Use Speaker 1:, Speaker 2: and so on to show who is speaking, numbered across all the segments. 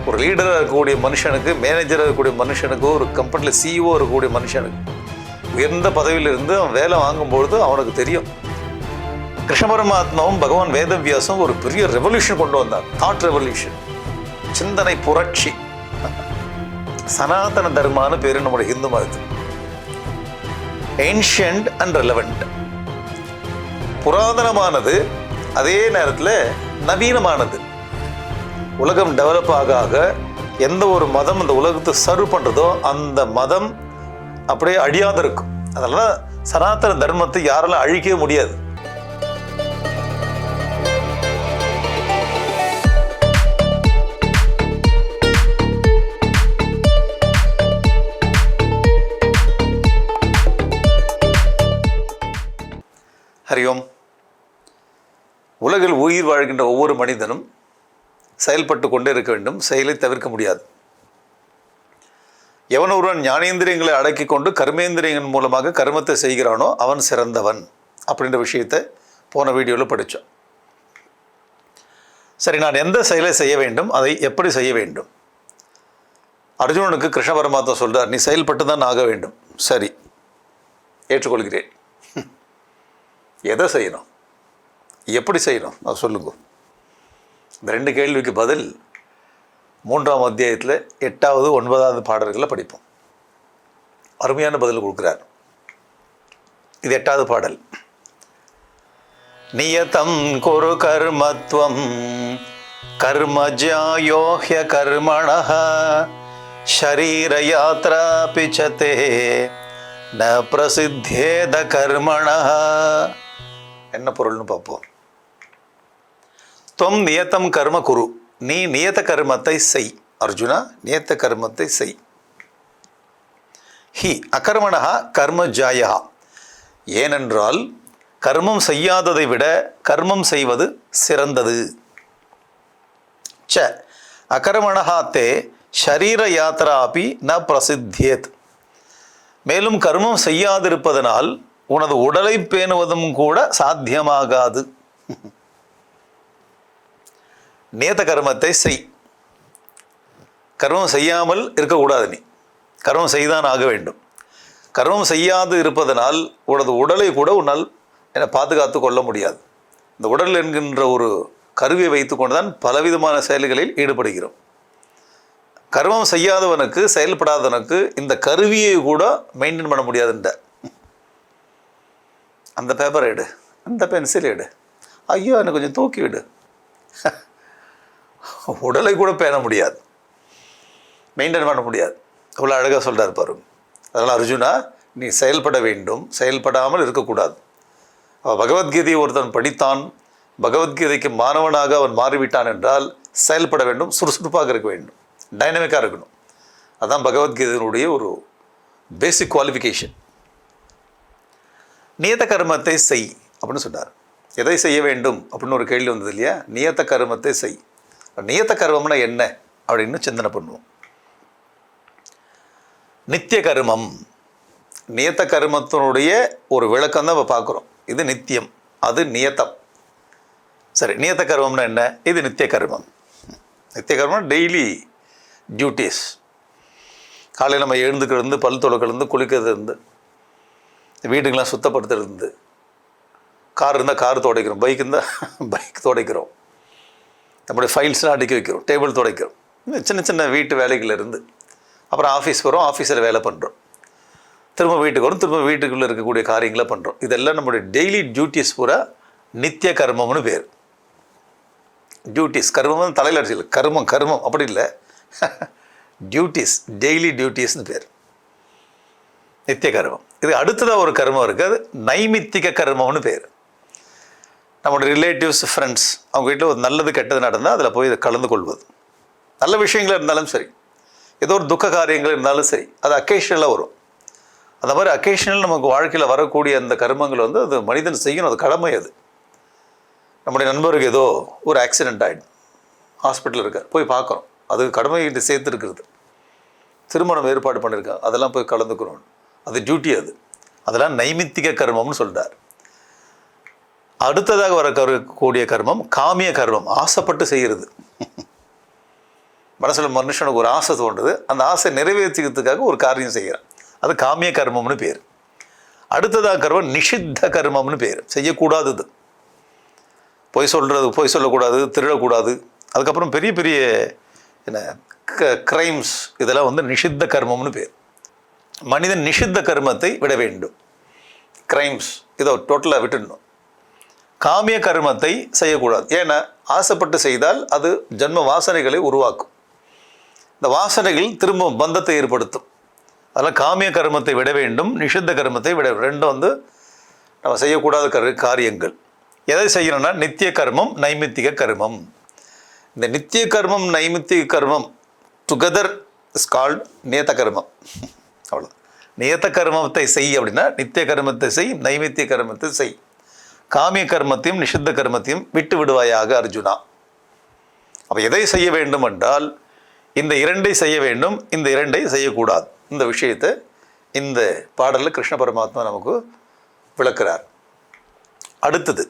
Speaker 1: ஒரு லீடராக இருக்கக்கூடிய மனுஷனுக்கு, மேனேஜராக இருக்கக்கூடிய மனுஷனுக்கு, ஒரு கம்பெனியில் சிஇஓ இருக்கக்கூடிய மனுஷனுக்கு உயர்ந்த பதவியிலிருந்து அவன் வேலை வாங்கும்பொழுது அவனுக்கு தெரியும். கிருஷ்ண பரமாத்மாவும் பகவான் வேதவியாசும் ஒரு பெரிய ரெவல்யூஷன் கொண்டு வந்தார். தாட் ரெவல்யூஷன், சிந்தனை புரட்சி. சனாதன தர்மான்னு பேரு நம்முடைய ஹிந்து மதத்தில். ஏன்ஷியன்ட் அண்ட் ரெலவெண்ட், புராதனமானது அதே நேரத்தில் நவீனமானது. உலகம் டெவலப் ஆக எந்த ஒரு மதம் இந்த உலகத்தை சர்வ் பண்ணுறதோ அந்த மதம் அப்படியே அழியாத இருக்கும். அதனால சனாதன தர்மத்தை யாராலும் அழிக்கவே முடியாது. ஹரியோம். உலகில் உயிர் வாழ்கின்ற ஒவ்வொரு மனிதனும் செயல்பட்டு கொண்டே இருக்க வேண்டும், செயலை தவிர்க்க முடியாது. எவன் ஒருவன் ஞானேந்திரியங்களை அடக்கி கொண்டு கர்மேந்திரியங்கள் மூலமாக கர்மத்தை செய்கிறானோ அவன் சிறந்தவன் அப்படின்ற விஷயத்தை போன வீடியோவில் படித்தோம். சரி, நான் எந்த செயலை செய்ய வேண்டும், அதை எப்படி செய்ய வேண்டும்? அர்ஜுனனுக்கு கிருஷ்ண பரமாத்மா சொல்கிறார், நீ செயல்பட்டு தான் ஆக வேண்டும். சரி, ஏற்றுக்கொள்கிறேன். எதை செய்யணும், எப்படி செய்யணும் அது சொல்லுங்க. இந்த 2 கேள்விக்கு பதில் 3ஆம் அத்தியாயத்தில் 8வது 9வது பாடல்களை படிப்போம். அருமையான பதில் கொடுக்குறார். இது 8வது பாடல். நியதம் குரு கர்மத்வம் கர்மஜ்யாயோஹ்ய கர்மணஹ ஷரீர யாத்ரா பிச்சதே ந பிரசித்தேத கர்மணஹ. என்ன பொருள்னு பார்ப்போம். துவம் நியத்தம் கர்ம குரு, நீ நியத்த கர்மத்தை செய். அர்ஜுனா, நியத்த கர்மத்தை செய். ஹி அகர்மணஹ கர்ம ஜாயா, ஏனென்றால் கர்மம் செய்யாததை விட கர்மம் செய்வது சிறந்தது. ச அகர்மணஹா தே ஷரீர யாத்ரா அபி ந பிரசித்தியேத், மேலும் கர்மம் செய்யாதிருப்பதனால் உனது உடலை பேணுவதும் கூட சாத்தியமாகாது. நியத கர்மத்தை செய். கர்மம் செய்யாமல் இருக்கக்கூடாது. நீ கர்மம் செய்தான் ஆக வேண்டும். கர்மம் செய்யாது இருப்பதனால் உனது உடலை கூட உன்னால் பாதுகாத்து கொள்ள முடியாது. இந்த உடல் என்கின்ற ஒரு கருவியை வைத்து கொண்டு தான் பலவிதமான செயல்களில் ஈடுபடுகிறோம். கர்மம் செய்யாதவனுக்கு, செயல்படாதவனுக்கு இந்த கருவியை கூட மெயின்டைன் பண்ண முடியாதுன்ற. அந்த பேப்பர் எடு, அந்த பென்சில் எடு, ஐயோ எனக்கு கொஞ்சம் தூக்கி விடு. உடலை கூட பேண முடியாது, மெயின்டைன் பண்ண முடியாது. அவ்வளோ அழகாக சொல்கிறார் பாருங்க. அதனால் அர்ஜுனா, நீ செயல்பட வேண்டும், செயல்படாமல் இருக்கக்கூடாது. பகவத்கீதையை ஒருத்தன் படித்தான், பகவத்கீதைக்கு மாணவனாக அவன் மாறிவிட்டான் என்றால் செயல்பட வேண்டும், சுறுசுறுப்பாக இருக்க வேண்டும், டைனமிக்காக இருக்கணும். அதுதான் பகவத்கீதையினுடைய ஒரு பேசிக் குவாலிஃபிகேஷன். நியத்த கர்மத்தை செய் அப்படின்னு சொன்னார். எதை செய்ய வேண்டும் அப்படின்னு ஒரு கேள்வி வந்தது இல்லையா? நியத்த கர்மத்தை செய். நியத்த கர்மம்னா என்ன அப்படின்னு சிந்தனை பண்ணுவோம். நித்திய கர்மம், நியத்த கர்மத்தினுடைய ஒரு விளக்கம் தான் இப்போ பார்க்குறோம். இது நித்தியம், அது நியத்தம். சரி, நியத்த கர்மம்னா என்ன? இது நித்திய கர்மம். நித்திய கர்மம் டெய்லி டியூட்டிஸ். காலையில் நம்ம எழுந்துக்கிறது, பல் துலக்கிறது, குளிக்கிறது இருந்து, வீடுங்களாம் சுத்தப்படுத்துறது இருந்து, கார் இருந்தால் கார் துடைக்கிறோம், பைக் இருந்தால் பைக் துடைக்கிறோம், நம்முடைய ஃபைல்ஸ்லாம் அடுக்கி வைக்கிறோம், டேபிள் துடைக்கிறோம், சின்ன சின்ன வீட்டு வேலைகள் இருந்து, அப்புறம் ஆஃபீஸ் வரும், ஆஃபீஸில் வேலை பண்ணுறோம், திரும்ப வீட்டுக்கு வரும், திரும்ப வீட்டுக்குள்ளே இருக்கக்கூடிய காரியங்களை பண்ணுறோம். இதெல்லாம் நம்முடைய டெய்லி டியூட்டிஸ் பூரா நித்திய கர்மம்னு பேர். டியூட்டிஸ், கர்மம் தலையில் அடிச்சு, கர்மம் கர்மம் அப்படி இல்லை, டியூட்டிஸ், டெய்லி டியூட்டிஸ்னு பேர், நித்திய கர்மம். இது அடுத்ததாக ஒரு கர்மம் இருக்குது, அது நைமித்திக கர்மம்னு பேர். நம்மளோட ரிலேட்டிவ்ஸ், ஃப்ரெண்ட்ஸ், அவங்க வீட்டில் ஒரு நல்லது கெட்டது நடந்தால் அதில் போய் இதை கலந்து கொள்வது. நல்ல விஷயங்கள் இருந்தாலும் சரி, ஏதோ ஒரு துக்க காரியங்கள் இருந்தாலும் சரி, அது அக்கேஷனலாக வரும். அந்த மாதிரி அக்கேஷனல் நமக்கு வாழ்க்கையில் வரக்கூடிய அந்த கர்மங்கள் வந்து அது மனிதன் செய்யணும், அது கடமை. அது நம்முடைய நண்பருக்கு ஏதோ ஒரு ஆக்சிடெண்ட் ஆகிடும், ஹாஸ்பிட்டலில் இருக்கார், போய் பார்க்குறோம், அது கடமைகிட்ட சேர்த்துருக்கிறது. திருமணம் ஏற்பாடு பண்ணியிருக்காங்க, அதெல்லாம் போய் கலந்துக்கிறோம், அது டியூட்டி. அதெல்லாம் நைமித்திக கர்மம்னு சொல்கிறார். அடுத்ததாக வரக்கூடிய கர்மம் காமிய கர்மம், ஆசைப்பட்டு செய்கிறது. மனசில் மனுஷனுக்கு ஒரு ஆசை தோன்றுது, அந்த ஆசை நிறைவேற்றிக்கிறதுக்காக ஒரு காரியம் செய்கிறான், அது காமிய கர்மம்னு பேர். அடுத்ததாக கர்மம் நிஷித்த கர்மம்னு பேர், செய்யக்கூடாதது. பொய் சொல்லக்கூடாது, திருடக்கூடாது. அதுக்கப்புறம் பெரிய பெரிய என்ன கிரைம்ஸ், இதெல்லாம் வந்து நிஷித்த கர்மம்னு பேர். மனிதன் நிஷித்த கர்மத்தை விட வேண்டும். கிரைம்ஸ் இதை டோட்டலாக விட்டுடணும். காமிய கர்மத்தை செய்யக்கூடாது. ஏன்னா ஆசைப்பட்டு செய்தால் அது ஜன்ம வாசனைகளை உருவாக்கும். இந்த வாசனைகள் திரும்ப பந்தத்தை ஏற்படுத்தும். அதனால் காமிய கர்மத்தை விட வேண்டும், நிஷித்த கர்மத்தை விட வேண்டும். ரெண்டும் வந்து நம்ம செய்யக்கூடாத காரியங்கள். எதை செய்யணும்னா நித்திய கர்மம், நைமித்திக கர்மம். இந்த நித்திய கர்மம், நைமித்திக கர்மம் டுகெதர் இஸ் கால்ட் நியத கர்மம். அவ்வளோ. நியத்த கர்மத்தை செய் அப்படின்னா நித்திய கர்மத்தை செய், நைமித்திய கர்மத்தை செய். காமிய கர்மத்தையும் நிஷித்த கர்மத்தையும் விட்டு விடுவாயாக அர்ஜுனா. அப்போ எதை செய்ய வேண்டும் என்றால் இந்த இரண்டை செய்ய வேண்டும், இந்த இரண்டை செய்யக்கூடாது. இந்த விஷயத்தை இந்த பாடலில் கிருஷ்ண பரமாத்மா நமக்கு விளக்குறார். அடுத்தது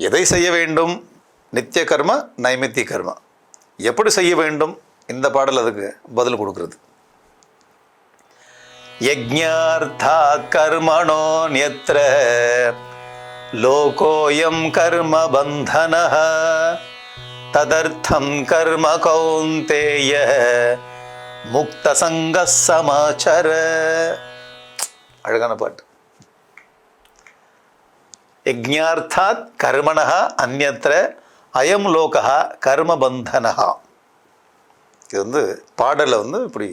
Speaker 1: எதை செய்ய வேண்டும்? நித்திய கர்ம, நைமித்திய கர்ம. எப்படி செய்ய வேண்டும்? இந்த பாடல் அதுக்கு பதில் கொடுக்கிறது. யஜ்ஞார்த்தா கர்மணோ ன்யத்ர லோகோயம் கர்ம பந்தனஹ ததர்த்தம் கர்ம கௌந்தேய முக்த சங்க சமாச்சர. அழகான பாட்டு. யஜ்ஞார்த்தாத் கர்மணஹ அந்யத்ர அயம் லோகஹ கர்மபந்தனஹா. இது வந்து பாடலில் வந்து இப்படி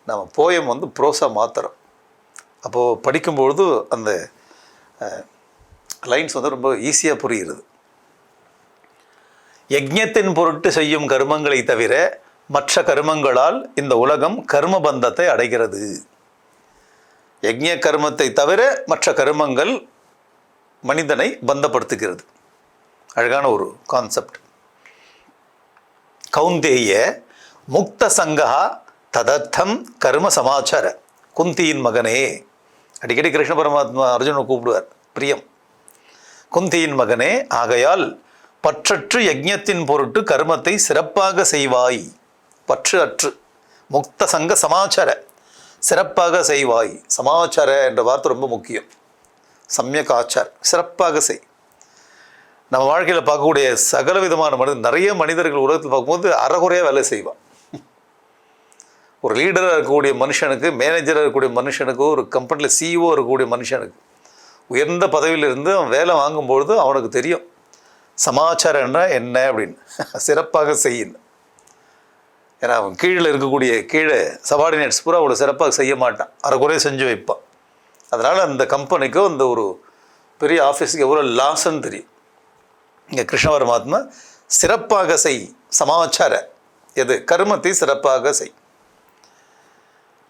Speaker 1: நம்ம போயம் வந்து ப்ரோஸா மாத்திரம். அப்போது படிக்கும்பொழுது அந்த லைன்ஸ் வந்து ரொம்ப ஈஸியாக புரிகிறது. யஜ்ஞத்தின் பொருட்டு செய்யும் கர்மங்களை தவிர மற்ற கர்மங்களால் இந்த உலகம் கர்மபந்தத்தை அடைகிறது. யஜ்ஞ கர்மத்தை தவிர மற்ற கர்மங்கள் மனிதனை பந்தப்படுத்துகிறது. அழகான ஒரு கான்செப்ட். கௌந்தேய முக்த சங்கா ததர்த்தம் கர்ம சமாச்சார. குந்தியின் மகனே, அடிக்கடி கிருஷ்ண பரமாத்மா அர்ஜுனை கூப்பிடுவார், பிரியம். குந்தியின் மகனே, ஆகையால் பற்றற்று யஜ்ஞத்தின் பொருட்டு கர்மத்தை சிறப்பாக செய்வாய். பற்று அற்று, முக்த சங்க சமாச்சார, சிறப்பாக செய்வாய். சமாச்சார என்ற வார்த்தை ரொம்ப முக்கியம். சமயக் ஆச்சார், சிறப்பாக செய். நம்ம வாழ்க்கையில் பார்க்கக்கூடிய சகல விதமான நிறைய மனிதர்கள் உலகத்தில் பார்க்கும்போது அறகுறையாக வேலை செய்வான். ஒரு லீடராக இருக்கக்கூடிய மனுஷனுக்கு, மேனேஜராக இருக்கக்கூடிய மனுஷனுக்கு, ஒரு கம்பெனியில் சிஇஓ இருக்கக்கூடிய மனுஷனுக்கு, உயர்ந்த பதவியிலிருந்து அவன் வேலை வாங்கும்பொழுது அவனுக்கு தெரியும் சமாச்சாரம்னா என்ன அப்படின்னு. சிறப்பாக செய்யணும். ஏன்னா அவன் கீழே சபார்டினேட்ஸ் பூரா அவ்வளோ சிறப்பாக செய்ய மாட்டான், அறகுறையாக செஞ்சு வைப்பான். அதனால் அந்த கம்பெனிக்கோ அந்த ஒரு பெரிய ஆஃபீஸுக்கு எவ்வளோ லாஸ்ன்னு தெரியும். இங்கே கிருஷ்ண பரமாத்மா சிறப்பாக செய், சமாச்சார, எது கர்மத்தை சிறப்பாக செய்.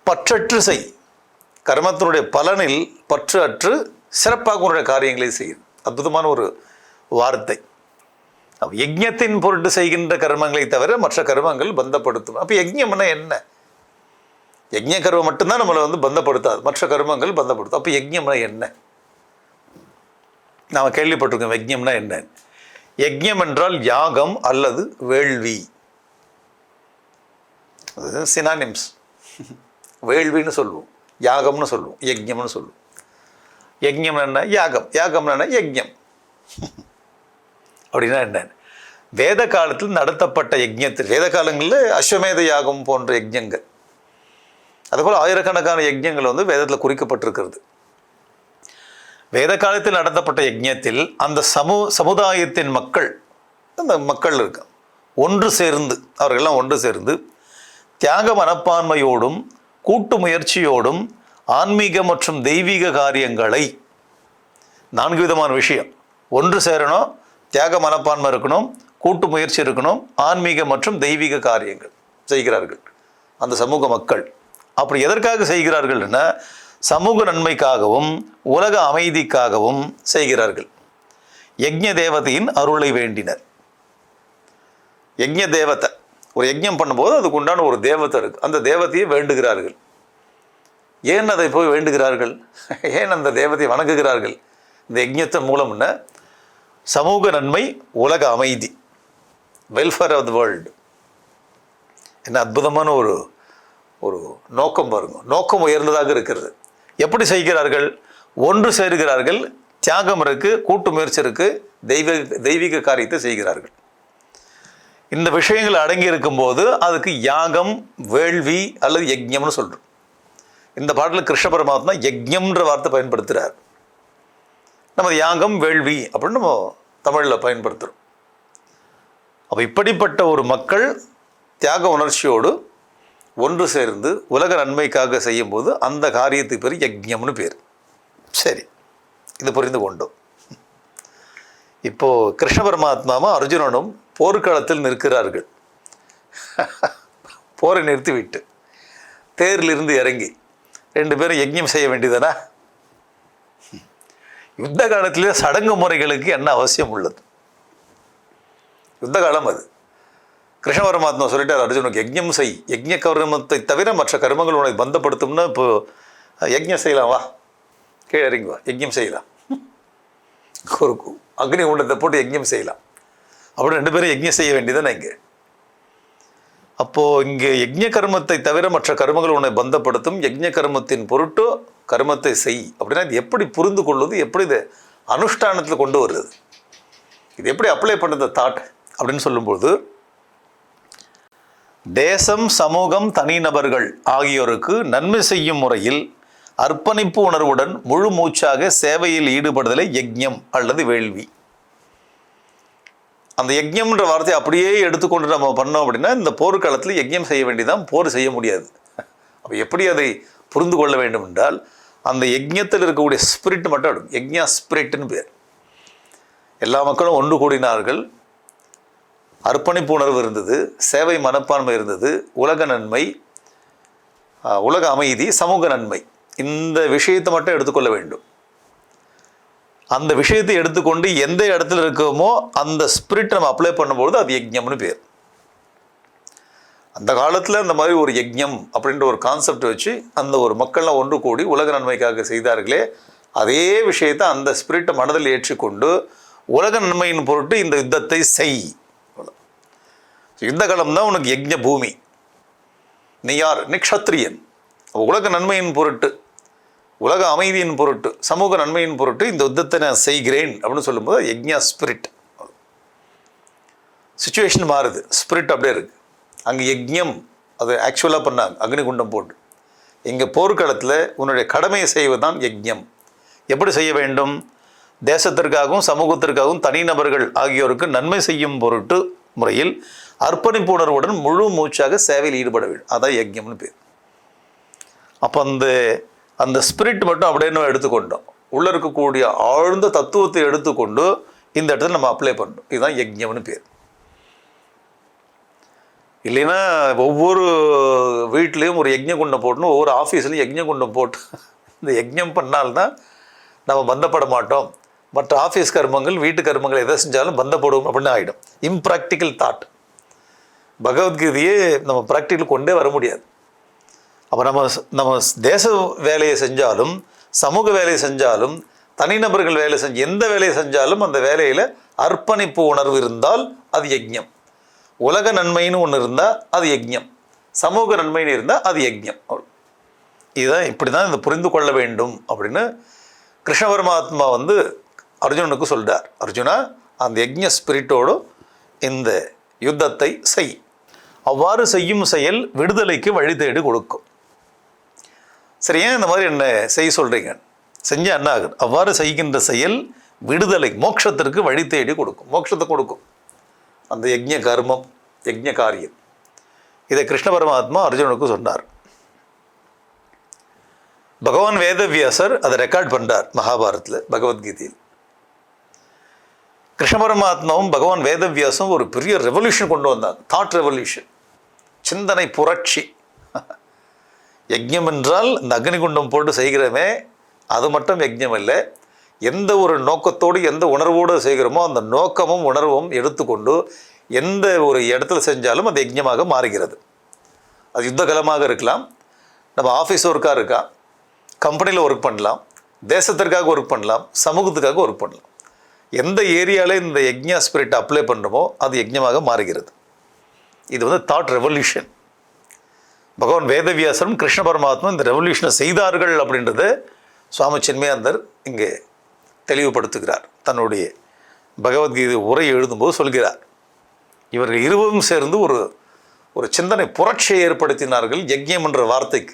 Speaker 1: பற்றற்று செய், கர்மத்தினுடைய பலனில் பற்று அற்று சிறப்பாக உன்னுடைய காரியங்களை செய்யும். அற்புதமான ஒரு வார்த்தை. யஜ்ஞத்தின் பொருட்டு செய்கின்ற கர்மங்களை தவிர மற்ற கர்மங்கள் பந்தப்படுத்தும். அப்போ யஜ்ஞம்னா என்ன? யஜ்ஞ கர்மம் மட்டும்தான் நம்மளை வந்து பந்தப்படுத்தாது, மற்ற கர்மங்கள் பந்தப்படுத்தும். அப்போ யஜ்ஞம்னா என்ன? நாம் கேள்விப்பட்டிருக்கோம் யஜ்ஞம்னா என்ன. யஜ்ஞம் என்றால் யாகம் அல்லது வேள்வி. அது சினானிம்ஸ். வேள்வின்னு சொல்லுவோம், யாகம்னு சொல்லுவோம், யஜ்ஞம்னு சொல்லுவோம். யஜ்ஞம் என்ன? யாகம். யாகம்னா என்ன? யஜ்ஞம். அப்படின்னா என்ன? வேத காலத்தில் நடத்தப்பட்ட யஜ்ஞத்தில், வேத காலங்களில் அஸ்வமேத யாகம் போன்ற யஜ்ஞங்கள், அதுபோல் ஆயிரக்கணக்கான யஜ்ஞங்கள் வந்து வேதத்தில் குறிக்கப்பட்டிருக்கிறது. வேத காலத்தில் நடத்தப்பட்ட யஜ்ஞத்தில் அந்த சமுதாயத்தின் மக்கள், அந்த மக்கள் இருக்க ஒன்று சேர்ந்து, அவர்களெல்லாம் ஒன்று சேர்ந்து தியாக மனப்பான்மையோடும் கூட்டு முயற்சியோடும் ஆன்மீக மற்றும் தெய்வீக காரியங்களை, 4 விதமான விஷயம், ஒன்று சேரணும், தியாக மனப்பான்மை இருக்கணும், கூட்டு முயற்சி இருக்கணும், ஆன்மீக மற்றும் தெய்வீக காரியங்கள் செய்கிறார்கள் அந்த சமூக மக்கள். அப்படி எதற்காக செய்கிறார்கள்னா சமூக நன்மைக்காகவும் உலக அமைதிக்காகவும் செய்கிறார்கள். யஜ்ஞ தேவதையின் அருளை வேண்டினர். யஜ்ஞ தேவதை, ஒரு யஜ்ஞம் பண்ணும்போது அதுக்கு உண்டான ஒரு தேவதை இருக்குது, அந்த தேவதையை வேண்டுகிறார்கள். ஏன் அதை போய் வேண்டுகிறார்கள்? ஏன் அந்த தேவதையை வணங்குகிறார்கள்? இந்த யஜ்ஞத்தின் மூலம்னா சமூக நன்மை, உலக அமைதி, வெல்ஃபேர் ஆஃப் தி வேர்ல்டு. என்ன அற்புதமான ஒரு ஒரு நோக்கம் பாருங்க. நோக்கம் உயர்ந்ததாக இருக்கிறது. எப்படி செய்கிறார்கள்? ஒன்று சேருகிறார்கள், தியாகம் இருக்குது, கூட்டு முயற்சி இருக்குது, தெய்வீக காரியத்தை செய்கிறார்கள். இந்த விஷயங்கள் அடங்கி இருக்கும்போது அதுக்கு யாகம், வேள்வி அல்லது யஜ்ஞம்னு சொல்கிறோம். இந்த பாட்டில் கிருஷ்ண பரமாத்மா யஜ்ஞம்ன்ற வார்த்தை பயன்படுத்துகிறார். நம்ம யாகம், வேள்வி அப்படின்னு நம்ம தமிழில் பயன்படுத்துகிறோம். அப்போ இப்படிப்பட்ட ஒரு மக்கள் தியாக உணர்ச்சியோடு ஒன்று சேர்ந்து உலக நன்மைக்காக செய்யும்போது அந்த காரியத்துக்கு பேர் யஜ்ஞம்னு பேர். சரி, இது புரிந்து கொண்டோம். இப்போது கிருஷ்ண பரமாத்மாவும் அர்ஜுனனும் போர்க்களத்தில் நிற்கிறார்கள். போரை நிறுத்திவிட்டு தேரிலிருந்து இறங்கி 2 பேரும் யஜ்ஞம் செய்ய வேண்டியதானா? யுத்த காலத்திலே சடங்கு முறைகளுக்கு என்ன அவசியம் உள்ளது? யுத்த காலம் அது. கிருஷ்ண பரமாத்மா சொல்லிட்டார் அர்ஜுனுக்கு, யஜ்ஞம் செய், யஜ்ஞ கர்மத்தை தவிர மற்ற கர்மங்கள் உனக்கு பந்தப்படுத்தும்னா இப்போ யஜ்ஞம் செய்யலாம், வா கீழே இறங்கி வா, யஜ்ஞம் செய்யலாம், ஒரு அக்னி குண்டத்தை போட்டு யஜ்ஞம் செய்யலாம் அப்படி 2 பேரும் யஜ்ஞம் செய்ய வேண்டியதானே இங்கே. அப்போது இங்கே யஜ்ஞ கர்மத்தை தவிர மற்ற கர்மங்கள் உன்னை பந்தப்படுத்தும், யஜ்ஞ கர்மத்தின் பொருட்டு கர்மத்தை செய் அப்படின்னா இது எப்படி புரிந்து கொள்வது, எப்படி இதை அனுஷ்டானத்தில் கொண்டு வருது, இது எப்படி அப்ளை பண்ணுறது தாட் அப்படின்னு சொல்லும்போது, தேசம், சமூகம், தனிநபர்கள் ஆகியோருக்கு நன்மை செய்யும் முறையில் அர்ப்பணிப்பு உணர்வுடன் முழு மூச்சாக சேவையில் ஈடுபடுதலை யஜ்ஞம் அல்லது வேள்வி. அந்த யஜ்ஞம்ன்ற வார்த்தையை அப்படியே எடுத்துக்கொண்டு நம்ம பண்ணோம் அப்படின்னா இந்த போர்க்களத்தில் யஜ்ஞம் செய்ய வேண்டியதான், போர் செய்ய முடியாது. அப்போ எப்படி அதை புரிந்து கொள்ள வேண்டும் என்றால் அந்த யஜ்ஞத்தில் இருக்கக்கூடிய ஸ்பிரிட் மட்டும் எடுக்கும். யஜ்ஞா ஸ்பிரிட்னு பேர். எல்லா மக்களும் ஒன்று கூடினார்கள், அர்ப்பணிப்பு உணர்வு இருந்தது, சேவை மனப்பான்மை இருந்தது, உலக நன்மை, உலக அமைதி, சமூக நன்மை, இந்த விஷயத்தை மட்டும் எடுத்துக்கொள்ள வேண்டும். அந்த விஷயத்தை எடுத்துக்கொண்டு எந்த இடத்துல இருக்கோமோ அந்த ஸ்பிரிட் நம்ம அப்ளை பண்ணும்போது அது யஜ்ஞம்னு பேர். அந்த காலத்தில் அந்த மாதிரி ஒரு யஜ்ஞம் அப்படின்ற ஒரு கான்செப்ட் வச்சு அந்த ஒரு மக்கள்லாம் ஒன்று கூடி உலக நன்மைக்காக செய்தார்களே, அதே விஷயத்தை அந்த ஸ்பிரிட்டை மனதில் ஏற்றிக்கொண்டு உலக நன்மையின் பொருட்டு இந்த யுத்தத்தை செய். யுத்த காலம் தான் உனக்கு யஜ்ஞ பூமி. நீ யார்? நீ க்ஷத்ரியன். உலக நன்மையின் பொருட்டு, உலக அமைதியின் பொருட்டு, சமூக நன்மையின் பொருட்டு இந்த யுத்தத்தை நான் செய்கிறேன் அப்படின்னு சொல்லும்போது யஜ்ஞா ஸ்பிரிட். சிச்சுவேஷன் மாறுது, ஸ்பிரிட் அப்படியே இருக்குது. அங்கே யஜ்ஞம் அது ஆக்சுவலாக பண்ணாங்க, அக்னிகுண்டம் போட்டு. இங்கே போர்க்களத்தில் உன்னுடைய கடமையை செய்வதுதான் யஜ்ஞம். எப்படி செய்ய வேண்டும்? தேசத்திற்காகவும் சமூகத்திற்காகவும் தனிநபர்கள் ஆகியோருக்கு நன்மை செய்யும் பொருட்டு முறையில் அர்ப்பணிப்பு உணர்வுடன் முழு மூச்சாக சேவையில் ஈடுபட வேண்டும். அதான் யஜ்ஞம்னு பேர். அப்போ அந்த ஸ்பிரிட் மட்டும் அப்படியே நம்ம எடுத்துக்கொண்டோம். உள்ளே இருக்கக்கூடிய ஆழ்ந்த தத்துவத்தை எடுத்துக்கொண்டு இந்த இடத்துல நம்ம அப்ளை பண்ணணும். இதுதான் யஜ்ஞம்னு பேர். இல்லைன்னா ஒவ்வொரு வீட்லேயும் ஒரு யஜ்ஞ குண்டம் போட்டணும், ஒவ்வொரு ஆஃபீஸ்லையும் யஜ்ஞ குண்டம் போட்டு இந்த யஜ்ஞம் பண்ணால்தான் நம்ம பந்தப்பட மாட்டோம், மற்ற ஆஃபீஸ் கர்மங்கள், வீட்டு கர்மங்கள் எதை செஞ்சாலும் பந்தப்படுவோம் அப்படின்னு ஆகிடும். Impractical thought. பகவத்கீதையே நம்ம ப்ராக்டிக்கல் கொண்டே வர முடியாது. அப்போ நம்ம தேச வேலையை செஞ்சாலும், சமூக வேலையை செஞ்சாலும், தனிநபர்கள் வேலை எந்த வேலையை செஞ்சாலும் அந்த வேலையில் அர்ப்பணிப்பு உணர்வு இருந்தால் அது யஜ்ஞம். உலக நன்மைன்னு ஒன்று இருந்தால் அது யஜ்ஞம், சமூக நன்மைன்னு இருந்தால் அது யஜ்ஞம். இதுதான், இப்படி தான் இதை புரிந்து கொள்ள வேண்டும் அப்படின்னு கிருஷ்ண பரமாத்மா அர்ஜுனனுக்கு சொல்கிறார். அர்ஜுனா, அந்த யஜ்ஞ ஸ்பிரிட்டோடு இந்த யுத்தத்தை செய். அவ்வாறு செய்யும் செயல் விடுதலைக்கு வழி தேடி கொடுக்கும். சரி, ஏன் இந்த மாதிரி என்ன செய்ய சொல்கிறீங்க? செஞ்சால் என்ன ஆகுது? அவ்வாறு செய்கின்ற செயல் விடுதலை, மோட்சத்திற்கு வழி தேடி கொடுக்கும், மோட்சத்தை கொடுக்கும். அந்த யஜ்ஞ கர்மம், யஜ்ஞ காரியம், இதை கிருஷ்ண பரமாத்மா அர்ஜுனனுக்கு சொன்னார். பகவான் வேதவியாசர் அதை ரெக்கார்ட் பண்ணுறார் மகாபாரத்தில், பகவத்கீதையில். கிருஷ்ண பரமாத்மாவும் பகவான் வேதவியாசும் ஒரு பெரிய ரெவல்யூஷன் கொண்டு வந்தாங்க. தாட் ரெவல்யூஷன், சிந்தனை புரட்சி. யஜ்ஞம் என்றால் இந்த அக்னிகுண்டம் போட்டு செய்கிறோமே, அது மட்டும் யஜ்ஞம் இல்லை. எந்த ஒரு நோக்கத்தோடு, எந்த உணர்வோடு செய்கிறோமோ அந்த நோக்கமும் உணர்வும் எடுத்துக்கொண்டு எந்த ஒரு இடத்துல செஞ்சாலும் அது யஜ்ஞமாக மாறுகிறது. அது யுத்தகலமாக இருக்கலாம், நம்ம ஆஃபீஸ் ஒர்க்காக இருக்கா, கம்பெனியில் ஒர்க் பண்ணலாம், தேசத்திற்காக ஒர்க் பண்ணலாம், சமூகத்துக்காக ஒர்க் பண்ணலாம். எந்த ஏரியாவில் இந்த யஜ்ஞா ஸ்பிரிட் அப்ளை பண்ணுறோமோ அது யஜ்ஞமாக மாறுகிறது. இது தாட் ரெவல்யூஷன். பகவான் வேதவியாசரும் கிருஷ்ண பரமாத்மா இந்த ரெவல்யூஷனை செய்தார்கள் அப்படின்றத சுவாமி சின்மயானந்தர் இங்கே தெளிவுபடுத்துகிறார். தன்னுடைய பகவத்கீதை உரை எழுதும்போது சொல்கிறார், இவர்கள் இருவரும் சேர்ந்து ஒரு ஒரு சிந்தனை புரட்சியை ஏற்படுத்தினார்கள் யஜ்யம் என்ற வார்த்தைக்கு.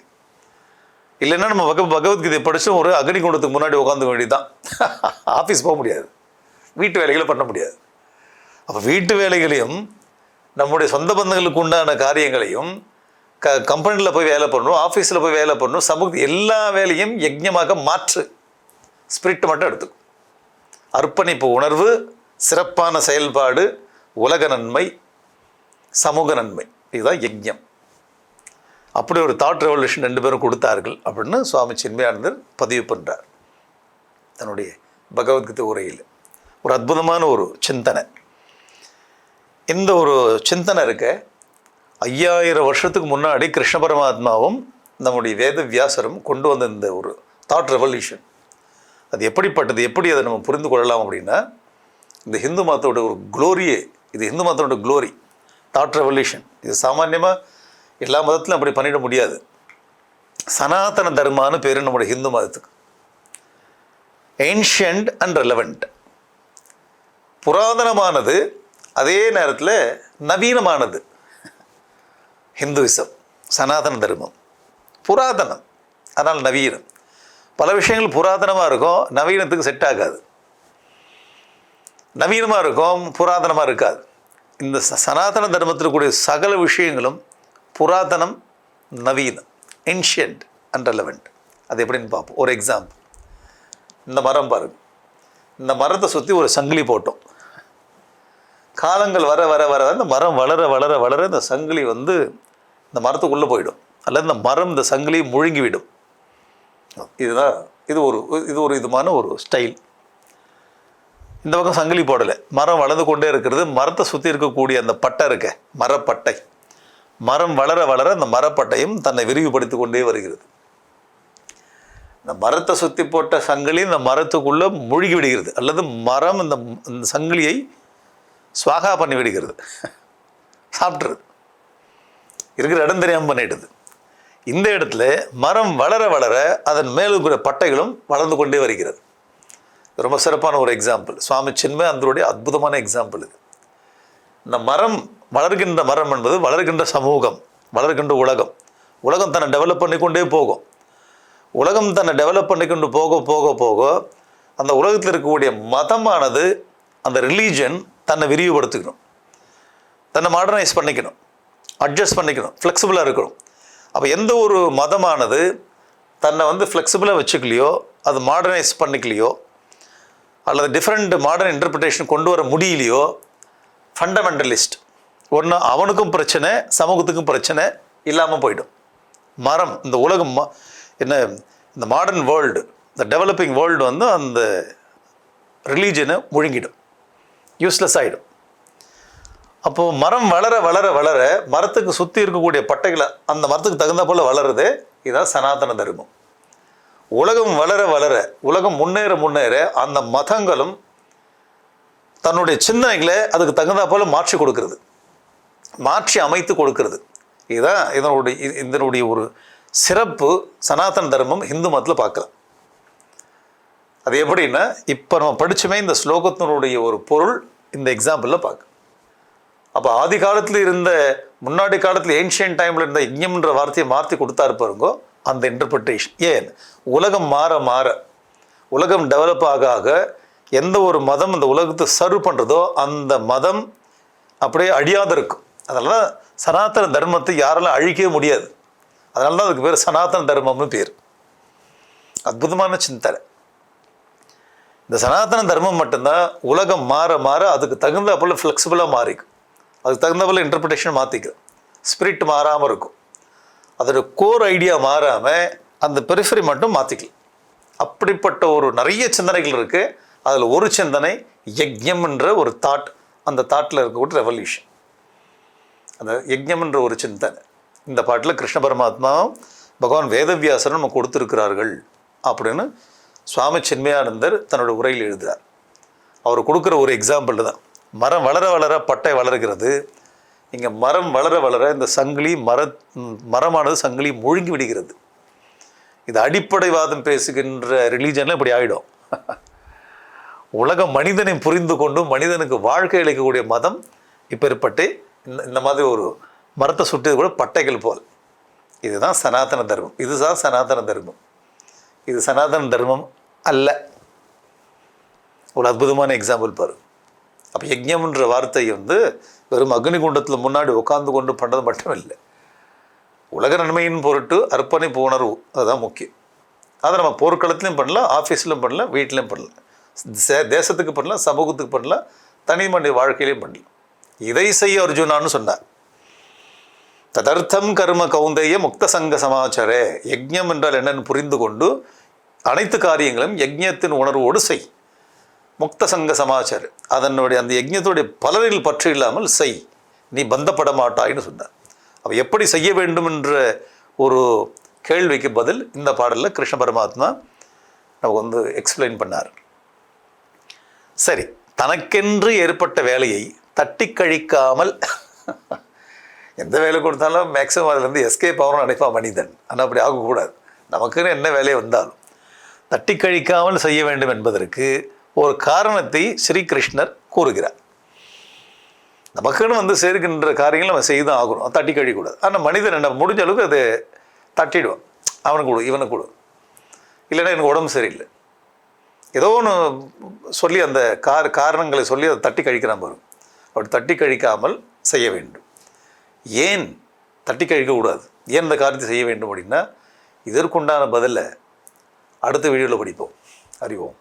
Speaker 1: இல்லைன்னா நம்ம பகவத்கீதை படித்து ஒரு அக்னி குண்டத்துக்கு முன்னாடி உட்காந்து வேண்டியதுதான். ஆஃபீஸ் போக முடியாது, வீட்டு வேலைகளை பண்ண முடியாது. அப்போ வீட்டு வேலைகளையும் நம்முடைய சொந்த பந்தங்களுக்கு உண்டான காரியங்களையும் கம்பெனியில் போய் வேலை பண்ணணும், ஆஃபீஸில் போய் வேலை பண்ணணும், சமூக எல்லா வேலையும் யஜ்ஞமாக மாற்று. ஸ்பிரிட் மட்டும் எடுத்துக்கும். அர்ப்பணிப்பு உணர்வு, சிறப்பான செயல்பாடு, உலக நன்மை, சமூக நன்மை, இதுதான் யஜ்ஞம். அப்படி ஒரு தாட் ரெவல்யூஷன் 2 பேரும் கொடுத்தார்கள் அப்படின்னு சுவாமி சின்மயானந்தர் பதிவு பண்ணுறார் தன்னுடைய பகவத்கீதை உரையில். ஒரு அற்புதமான ஒரு சிந்தனை. இந்த ஒரு சிந்தனை இருக்க 5000 வருஷத்துக்கு முன்னாடி கிருஷ்ண பரமாத்மாவும் நம்முடைய வேத வியாசரும் கொண்டு வந்த இந்த ஒரு தாட் ரெவல்யூஷன் அது எப்படிப்பட்டது, எப்படி அதை நம்ம புரிந்து கொள்ளலாம் அப்படின்னா, இந்த ஹிந்து மதத்தோட ஒரு க்ளோரியே, இது ஹிந்து மதத்தோட க்ளோரி, தாட் ரெவல்யூஷன். இது சாமான்யமாக எல்லா மதத்திலும் அப்படி பண்ணிட முடியாது. சனாதன தர்மான்னு பேர் நம்முடைய ஹிந்து மதத்துக்கு. ஏன்ஷியன்ட் அண்ட் ரெலவெண்ட், புராதனமானது அதே நேரத்தில் நவீனமானது. ஹிந்துவிசம், சனாதன தர்மம் புராதனம், அதனால் நவீனம். பல விஷயங்கள் புராதனமாக இருக்கும், நவீனத்துக்கு செட் ஆகாது. நவீனமாக இருக்கும், புராதனமாக இருக்காது. இந்த சனாதன தர்மத்திற்குரிய சகல விஷயங்களும் புராதனம், நவீனம், ஏன்ஷியன்ட் அண்ட் ரெலவெண்ட். அது எப்படின்னு பார்ப்போம். ஒரு எக்ஸாம்பிள், இந்த மரம் பாருங்க. இந்த மரத்தை சுற்றி ஒரு சங்கிலி போட்டோம். காலங்கள் வர வர வர இந்த மரம் வளர வளர வளர இந்த சங்கிலி இந்த மரத்துக்குள்ளே போயிடும், அல்லது இந்த மரம் இந்த சங்கிலியை முழுங்கிவிடும். இதுதான் இது ஒரு விதமான ஒரு ஸ்டைல். இந்த பக்கம் சங்கிலி போடலை, மரம் வளர்ந்து கொண்டே இருக்கிறது. மரத்தை சுற்றி இருக்கக்கூடிய அந்த பட்டை இருக்க மரப்பட்டை, மரம் வளர வளர அந்த மரப்பட்டையும் தன்னை விரிவுபடுத்தி கொண்டே வருகிறது. இந்த மரத்தை சுற்றி போட்ட சங்கிலி இந்த மரத்துக்குள்ளே மூழ்கி விடுகிறது, அல்லது மரம் இந்த சங்கிலியை சுவாகா பண்ணி விடுகிறது, சாப்பிட்றது, இருக்கிற இடம் தெரியாமல் பண்ணிடுது. இந்த இடத்துல மரம் வளர வளர அதன் மேலுக்கிற பட்டைகளும் வளர்ந்து கொண்டே வருகிறது. ரொம்ப சிறப்பான ஒரு எக்ஸாம்பிள், சுவாமி சின்மயானந்தருடைய அற்புதமான எக்ஸாம்பிள் இது. இந்த மரம், வளர்கின்ற மரம் என்பது வளர்கின்ற சமூகம், வளர்கின்ற உலகம். உலகம் தன்னை டெவலப் பண்ணிக்கொண்டே போகும். உலகம் தன்னை டெவலப் பண்ணிக்கொண்டு போக போக போக அந்த உலகத்தில் இருக்கக்கூடிய மதமானது, அந்த ரிலீஜன் தன்னை விரிவுபடுத்திக்கணும், தன்னை மாடர்னைஸ் பண்ணிக்கணும், அட்ஜஸ்ட் பண்ணிக்கணும், ஃப்ளெக்சிபிளாக இருக்கணும். அப்போ எந்த ஒரு மதமானது தன்னை ஃப்ளெக்சிபிளாக வச்சுக்கலையோ, அது மாடர்னைஸ் பண்ணிக்கலையோ, அல்லது டிஃப்ரெண்ட் மாடர்ன் இன்டர்பிரிட்டேஷன் கொண்டு வர முடியலையோ, ஃபண்டமெண்டலிஸ்ட், ஒன்று அவனுக்கும் பிரச்சனை, சமூகத்துக்கும் பிரச்சனை இல்லாமல் போயிடும். மரம், இந்த உலகம் என்ன, இந்த மாடர்ன் வேர்ல்டு, இந்த டெவலப்பிங் வேர்ல்டு அந்த ரிலீஜனை முழுங்கிடும், யூஸ்லெஸ் ஆகிடும். அப்போது மரம் வளர வளர வளர மரத்துக்கு சுற்றி இருக்கக்கூடிய பட்டைகளை அந்த மரத்துக்கு தகுந்த போல் வளருது. இதுதான் சனாதன தர்மம். உலகம் வளர வளர, உலகம் முன்னேற முன்னேற அந்த மதங்களும் தன்னுடைய சிந்தனைகளை அதுக்கு தகுந்த போல் மாற்றி கொடுக்கறது, மாற்றி அமைத்து கொடுக்கறது. இதுதான் இதனுடைய ஒரு சிறப்பு. சனாதன தர்மம் ஹிந்து மதத்தில் பார்க்கலாம். அது எப்படின்னா, இப்போ நம்ம படிச்சுமே இந்த ஸ்லோகத்தினுடைய ஒரு பொருள் இந்த எக்ஸாம்பிளில் பார்க்க. அப்போ ஆதி காலத்தில் இருந்த, முன்னாடி காலத்தில் ஏன்ஷியன்ட் டைமில் இருந்த யஜ்ஞம்ன்ற வார்த்தையை மாற்றி கொடுத்தாரு பாருங்கோ, அந்த இன்டர்பிரிட்டேஷன். ஏன் உலகம் மாற மாற, உலகம் டெவலப் ஆக ஆக எந்த ஒரு மதம் இந்த உலகத்தை சர்வ் பண்ணுறதோ அந்த மதம் அப்படியே அழியாத இருக்கும். அதனால சனாதன தர்மத்தை யாராலும் அழிக்கவே முடியாது. அதனால தான் அதுக்கு பேர் சனாதன தர்மம்னு பேர். அற்புதமான சிந்தனை. இந்த சனாதன தர்மம் மட்டும்தான் உலகம் மாற மாற அதுக்கு தகுந்த போல் ஃப்ளெக்சிபிளாக மாறிக்கும், அதுக்கு தகுந்த போல் இன்டர்பிரிட்டேஷன் மாற்றிக்கும். ஸ்பிரிட் மாறாமல் இருக்கும், அதோட கோர் ஐடியா மாறாமல் அந்த பெரிஃபரி மட்டும் மாற்றிக்கலாம். அப்படிப்பட்ட ஒரு நிறைய சிந்தனைகள் இருக்குது. அதில் ஒரு சிந்தனை யஜ்ஞம் என்ற ஒரு தாட். அந்த தாட்டில் இருக்கக்கூடிய ரெவல்யூஷன், அந்த யஜ்ஞம் என்ற ஒரு சிந்தனை இந்த பாட்டில் கிருஷ்ண பரமாத்மா பகவான் வேதவியாசர் நம்ம கொடுத்துருக்கிறார்கள் அப்படின்னு சுவாமி சின்மயானந்தர் தன்னோட உரையில் எழுதுகிறார். அவர் கொடுக்குற ஒரு எக்ஸாம்பிள் தான். மரம் வளர வளர பட்டை வளர்கிறது, இங்கே மரம் வளர வளர இந்த சங்கிலி மரமானது சங்கிலி முழுங்கி விடுகிறது. இது அடிப்படைவாதம் பேசுகின்ற ரிலீஜன்லாம் இப்படி ஆகிடும். உலக மனிதனை புரிந்து கொண்டு மனிதனுக்கு வாழ்க்கை அளிக்கக்கூடிய மதம் இப்போ ஏற்பட்டு இந்த மாதிரி ஒரு மரத்தை சுட்டது கூட பட்டைகள் போல். இதுதான் சனாதன தர்மம். இதுதான் சனாதன தர்மம். இது சனாதன தர்மம் அல்ல. ஒரு அற்புதமான எக்ஸாம்பிள் பாரு. அப்போ யஜ்ஞம்ன்ற வார்த்தை வெறும் அக்னிகுண்டத்தில் முன்னாடி உட்காந்து கொண்டு பண்ணுறது மட்டும் இல்லை. உலக நன்மையின் பொருட்டு அர்ப்பணிப்பு உணர்வு, அதுதான் முக்கியம். அதை நம்ம போர்க்களத்துலையும் பண்ணலாம், ஆஃபீஸ்லையும் பண்ணலாம், வீட்லேயும் பண்ணலாம், தேசத்துக்கு பண்ணலாம், சமூகத்துக்கு பண்ணலாம், தனி மனித வாழ்க்கையிலையும் பண்ணலாம். இதை செய்ய அர்ஜுனான்னு சொன்னார். ததர்த்தம் கர்ம கௌந்தேய முக்த சங்க சமாச்சாரே. யஜ்ஞம் என்றால் என்னன்னு புரிந்து கொண்டு அனைத்து காரியங்களும் யஜ்ஞத்தின் உணர்வோடு செய். முக்த சங்க சமாச்சார, அதனுடைய அந்த யஜ்ஞத்துடைய பலனில் பற்று இல்லாமல் செய், நீ பந்தப்பட மாட்டாய்னு சொன்னார். அப்போ எப்படி செய்ய வேண்டும் என்ற ஒரு கேள்விக்கு பதில் இந்த பாடலில் கிருஷ்ண பரமாத்மா நமக்கு எக்ஸ்பிளைன் பண்ணார். சரி, தனக்கென்று ஏற்பட்ட வேலையை தட்டி கழிக்காமல் எந்த வேலை கொடுத்தாலும் மேக்ஸிமம் அதிலேருந்து எஸ்கேப் ஆகணும்னு நினைப்பான் மனிதன். ஆனால் அப்படி ஆகக்கூடாது. நமக்குன்னு என்ன வேலையை வந்தாலும் தட்டி கழிக்காமல் செய்ய வேண்டும் என்பதற்கு ஒரு காரணத்தை ஸ்ரீகிருஷ்ணர் கூறுகிறார். நமக்குன்னு சேர்க்கின்ற காரியங்கள் நம்ம செய்து தான் ஆகணும், தட்டி கழிக்கூடாது. ஆனால் மனிதன் என்ன முடிஞ்ச அளவுக்கு அதை தட்டிடுவான். அவனுக்கு கொடு, இவனுக்கு கொடு, இல்லைன்னா எனக்கு உடம்பு சரியில்லை, ஏதோ ஒன்று சொல்லி அந்த காரணங்களை சொல்லி அதை தட்டி கழிக்கிறான் பாருங்க. அப்படி தட்டி கழிக்காமல் செய்ய வேண்டும். ஏன் தட்டி கழிக்கக்கூடாது, ஏன் இந்த காரியத்தை செய்ய வேண்டும் அப்படின்னா இதற்குண்டான பதிலை அடுத்த வீடியோவில் படிப்போம். அறிவோம்.